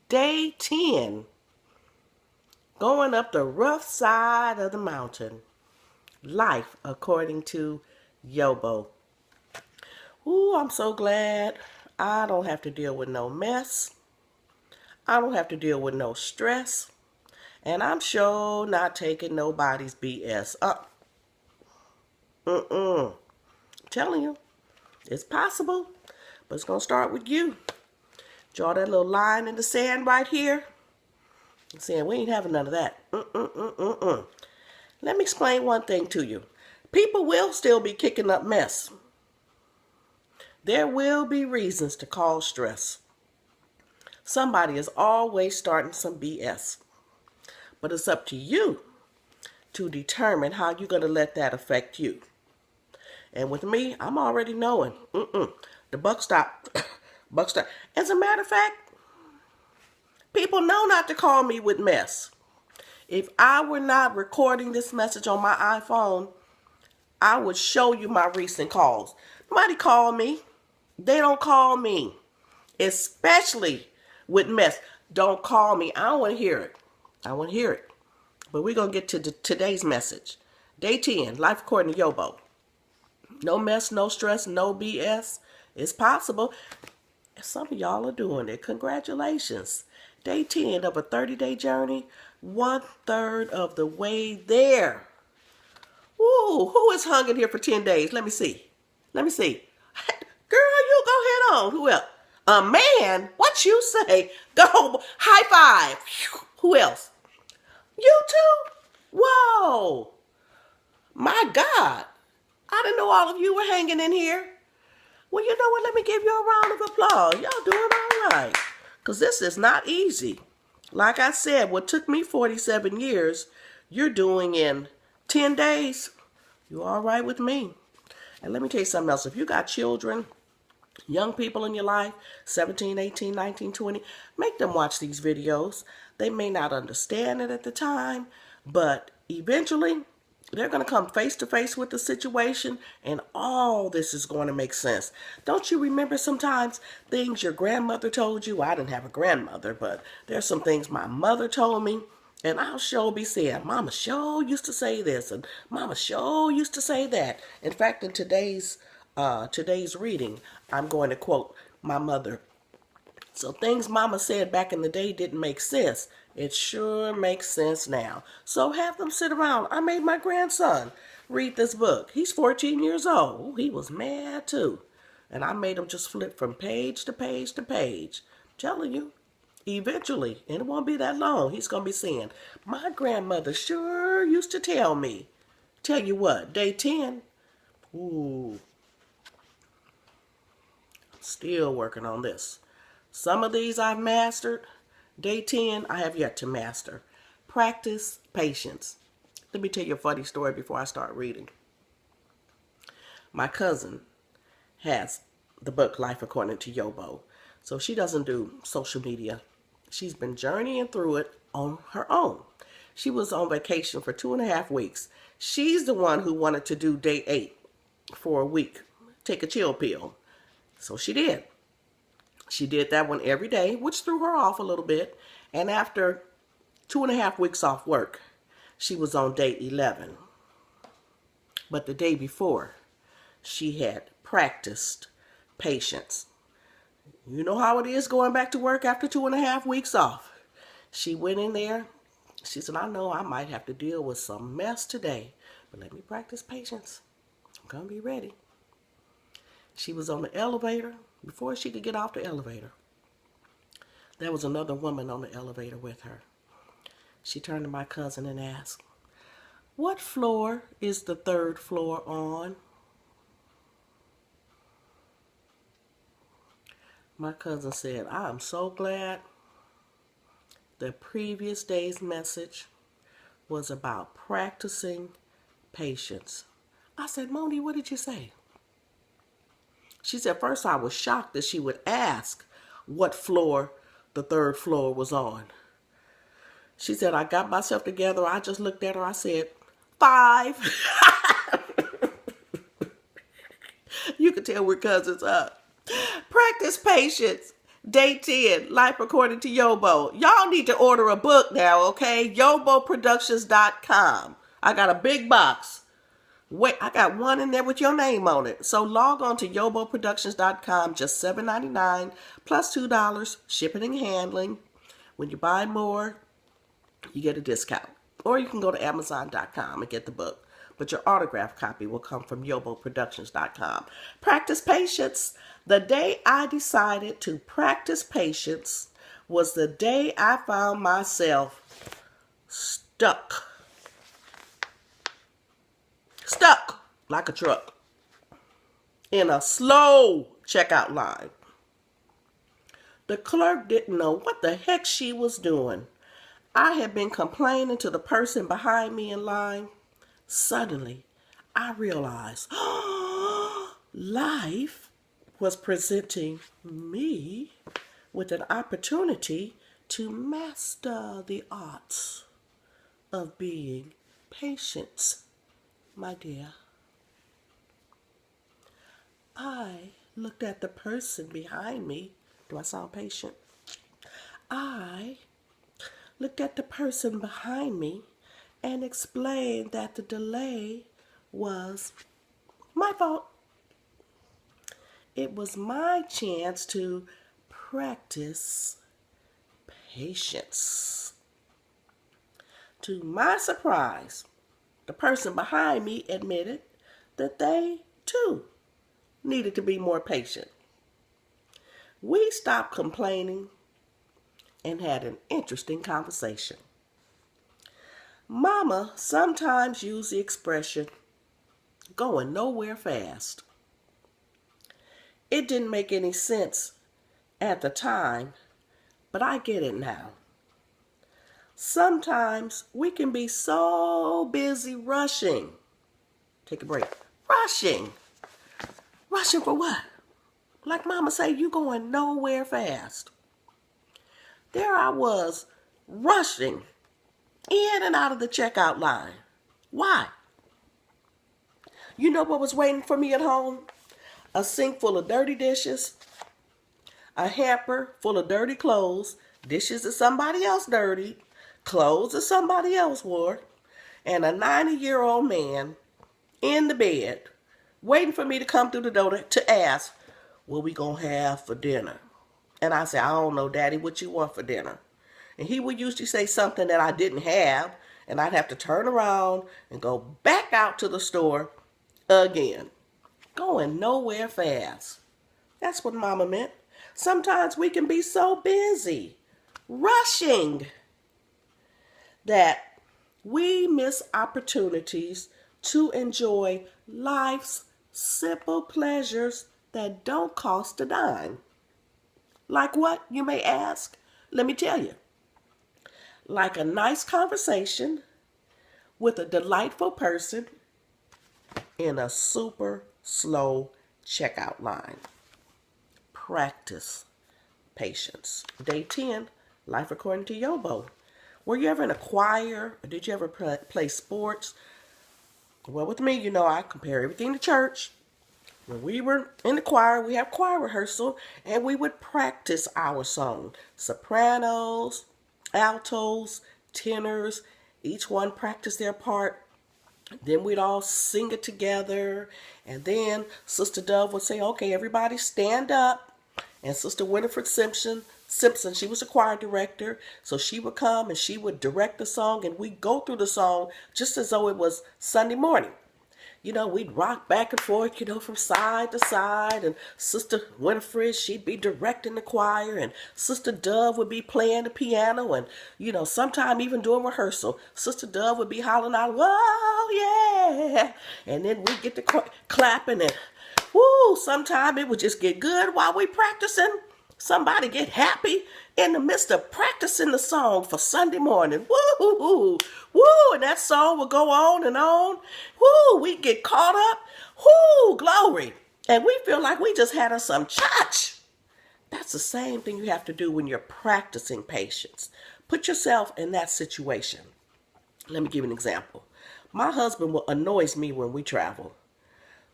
Day 10. Going up the rough side of the mountain. Life according to YoBo. Ooh, I'm so glad I don't have to deal with no mess. I don't have to deal with no stress. And I'm sure not taking nobody's BS up. Telling you, it's possible, but it's going to start with you. Draw that little line in the sand right here. And saying, we ain't having none of that. Let me explain one thing to you. People will still be kicking up mess. There will be reasons to cause stress. Somebody is always starting some BS. But it's up to you to determine how you're going to let that affect you. And with me, I'm already knowing. The buck stopped. Buck stopped. As a matter of fact, people know not to call me with mess. If I were not recording this message on my iPhone, I would show you my recent calls. Nobody called me. They don't call me. Especially with mess. Don't call me. I don't want to hear it. I want to hear it. But we're going to get to today's message. Day 10, life according to YoBo. No mess, no stress, no BS. It's possible. Some of y'all are doing it. Congratulations. Day 10 of a 30-day journey. 1/3 of the way there. Ooh, who is hung in here for 10 days? Let me see. Let me see. Girl, you go ahead on. Who else? A man? What you say? Go. High five. Who else? You too? Whoa. My God. I didn't know all of you were hanging in here. Well, you know what? Let me give you a round of applause. Y'all doing all right. Because this is not easy. Like I said, what took me 47 years, you're doing in 10 days. You all right with me? And let me tell you something else. If you got children, young people in your life, 17, 18, 19, 20, make them watch these videos. They may not understand it at the time, but eventually they're going to come face to face with the situation, and all this is going to make sense. Don't you remember sometimes things your grandmother told you? I didn't have a grandmother, but there's some things my mother told me, and I'll sure be saying, Mama sure used to say this, and Mama sure used to say that. In fact, in today's reading, I'm going to quote my mother. So things Mama said back in the day didn't make sense. It sure makes sense now. So have them sit around. I made my grandson read this book. He's 14 years old. He was mad too. And I made him just flip from page to page to page. I'm telling you, eventually, and it won't be that long, he's going to be saying, my grandmother sure used to tell me. Tell you what, day 10, ooh, still working on this. Some of these I've mastered. Day 10, I have yet to master. Practice patience. Let me tell you a funny story before I start reading. My cousin has the book Life According to YoBo. So she doesn't do social media. She's been journeying through it on her own. She was on vacation for 2.5 weeks. She's the one who wanted to do day 8 for a week. Take a chill pill. So she did. She did that one every day, which threw her off a little bit. And after 2.5 weeks off work, she was on day 11. But the day before, she had practiced patience. You know how it is going back to work after 2.5 weeks off. She went in there. She said, I know I might have to deal with some mess today, but let me practice patience. I'm going to be ready. She was on the elevator. Before she could get off the elevator, there was another woman on the elevator with her. She turned to my cousin and asked, what floor is the 3rd floor on? My cousin said, I am so glad the previous day's message was about practicing patience. I said, Moni, what did you say? She said, first I was shocked that she would ask what floor the 3rd floor was on. She said, I got myself together. I just looked at her. I said, 5. You can tell we're cousins up. Practice patience. Day 10, Life According to YoBo. Y'all need to order a book now, okay? YoBoProductions.com. I got a big box. Wait, I got one in there with your name on it. So log on to YoBoProductions.com, just $7.99 plus $2 shipping and handling. When you buy more, you get a discount. Or you can go to Amazon.com and get the book. But your autographed copy will come from YoBoProductions.com. Practice patience. The day I decided to practice patience was the day I found myself stuck like a truck in a slow checkout line. The clerk didn't know what the heck she was doing. I had been complaining to the person behind me in line. Suddenly, I realized life was presenting me with an opportunity to master the arts of being patient, my dear. I looked at the person behind me. Do I sound patient? I looked at the person behind me and explained that the delay was my fault. It was my chance to practice patience. To my surprise, the person behind me admitted that they, too, needed to be more patient. We stopped complaining and had an interesting conversation. Mama sometimes used the expression, going nowhere fast. It didn't make any sense at the time, but I get it now. Sometimes we can be so busy rushing. Take a break. Rushing. Rushing for what? Like Mama say, you going nowhere fast. There I was, rushing in and out of the checkout line. Why? You know what was waiting for me at home? A sink full of dirty dishes, a hamper full of dirty clothes, dishes that somebody else dirtied, clothes that somebody else wore, and a 90-year-old man in the bed waiting for me to come through the door to ask, what we gonna have for dinner? And I said, I don't know, Daddy, what you want for dinner? And he would usually say something that I didn't have, and I'd have to turn around and go back out to the store again. Going nowhere fast. That's what Mama meant. Sometimes we can be so busy, rushing, that we miss opportunities to enjoy life's simple pleasures that don't cost a dime. Like what, you may ask? Let me tell you. Like a nice conversation with a delightful person in a super slow checkout line. Practice patience. Day 10, Life According to YoBo. Were you ever in a choir? Or did you ever play sports? Well, with me, you know, I compare everything to church. When we were in the choir, we have choir rehearsal, and we would practice our song. Sopranos, altos, tenors, each one practiced their part. Then we'd all sing it together, and then Sister Dove would say, okay, everybody stand up. And Sister Winifred Simpson, she was a choir director, so she would come and she would direct the song, and we'd go through the song just as though it was Sunday morning. You know, we'd rock back and forth, you know, from side to side, and Sister Winifred, she'd be directing the choir, and Sister Dove would be playing the piano, and, you know, sometime even during rehearsal, Sister Dove would be hollering out, whoa, yeah, and then we'd get to clapping, and, woo, sometime it would just get good while we practicing. Somebody get happy in the midst of practicing the song for Sunday morning. Woo, woo, woo, and that song would go on and on. Woo, we get caught up. Woo, glory. And we feel like we just had us some church. That's the same thing you have to do when you're practicing patience. Put yourself in that situation. Let me give you an example. My husband annoys me when we travel.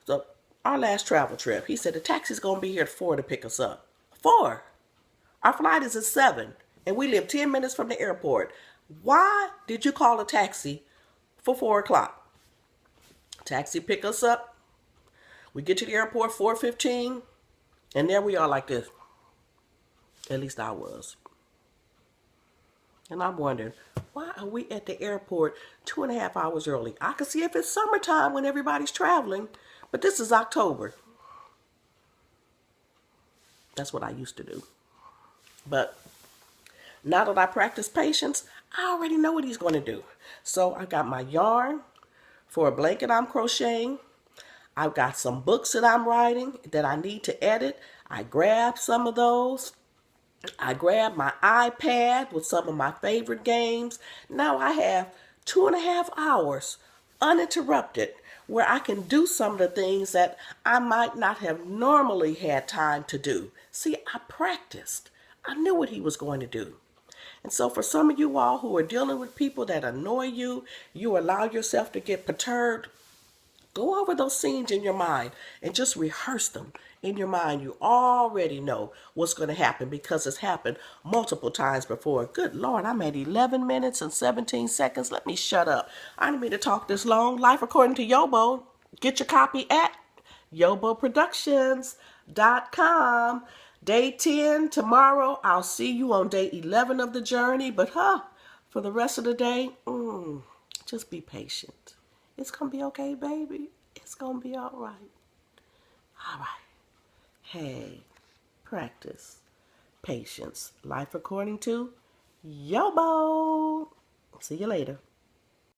So our last travel trip, he said the taxi's going to be here at 4 to pick us up. 4? Our flight is at 7, and we live 10 minutes from the airport. Why did you call a taxi for 4 o'clock? Taxi pick us up. We get to the airport 4:15, and there we are like this. At least I was. And I'm wondering, why are we at the airport 2.5 hours early? I can see if it's summertime when everybody's traveling, but this is October. That's what I used to do. But now that I practice patience, I already know what he's going to do. So I got my yarn for a blanket I'm crocheting. I've got some books that I'm writing that I need to edit. I grabbed some of those. I grabbed my iPad with some of my favorite games. Now I have 2.5 hours uninterrupted where I can do some of the things that I might not have normally had time to do. See, I practiced. I knew what he was going to do. And so for some of you all who are dealing with people that annoy you, you allow yourself to get perturbed, go over those scenes in your mind and just rehearse them in your mind. You already know what's going to happen because it's happened multiple times before. Good Lord, I'm at 11 minutes and 17 seconds. Let me shut up. I didn't mean to talk this long. Life According to YoBo. Get your copy at YoBoProductions.com. Day 10 tomorrow. I'll see you on day 11 of the journey. But for the rest of the day, just be patient. It's going to be okay, baby. It's going to be all right. All right. Hey, practice patience. Life according to YoBo. See you later.